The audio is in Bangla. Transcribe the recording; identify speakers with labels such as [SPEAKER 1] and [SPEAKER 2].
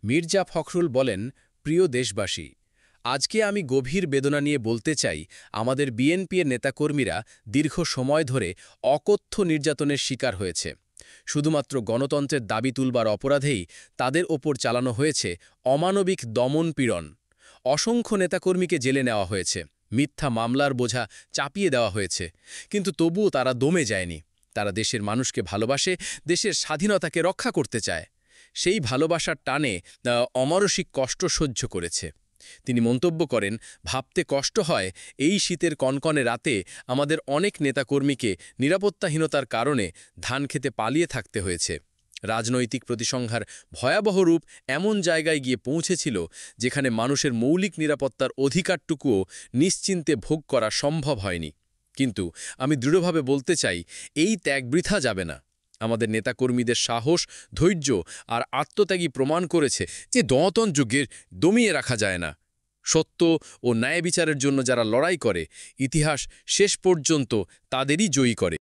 [SPEAKER 1] মির্জা ফখরুল বলেন, প্রিয় দেশবাসী, আজকে আমি গভীর বেদনা নিয়ে বলতে চাই, আমাদের বিএনপির নেতাকর্মীরা দীর্ঘ সময় ধরে অকথ্য নির্যাতনের শিকার হয়েছে। শুধুমাত্র গণতন্ত্রের দাবি তুলবার অপরাধেই তাদের ওপর চালানো হয়েছে অমানবিক দমন-পীড়ন। অসংখ্য নেতাকর্মীকে জেলে নেওয়া হয়েছে, মিথ্যা মামলার বোঝা চাপিয়ে দেওয়া হয়েছে, কিন্তু তবুও তারা দমে যায়নি। তারা দেশের মানুষকে ভালোবাসে, দেশের স্বাধীনতাকে রক্ষা করতে চায়। সেই ভালোবাসার টানে অমানসিক কষ্ট সহ্য করেছে। তিনি মন্তব্য করেন, ভাবতে কষ্ট হয় এই শীতের কনকনে রাতে আমাদের অনেক নেতাকর্মীকে নিরাপত্তাহীনতার কারণে ধান খেতে পালিয়ে থাকতে হয়েছে। রাজনৈতিক প্রতিসংহার ভয়াবহ রূপ এমন জায়গায় গিয়ে পৌঁছেছিল যেখানে মানুষের মৌলিক নিরাপত্তার অধিকারটুকুও নিশ্চিন্তে ভোগ করা সম্ভব হয়নি। কিন্তু আমি দৃঢ়ভাবে বলতে চাই, এই ত্যাগ বৃথা যাবে না। আমাদের নেতাকর্মীদের সাহস, ধৈর্য আর আত্মত্যাগী প্রমাণ করেছে যে গণতন্ত্রকে দমিয়ে রাখা যায় না। সত্য ও ন্যায় বিচারের জন্য যারা লড়াই করে, ইতিহাস শেষ পর্যন্ত তাদেরই জয়ী করে।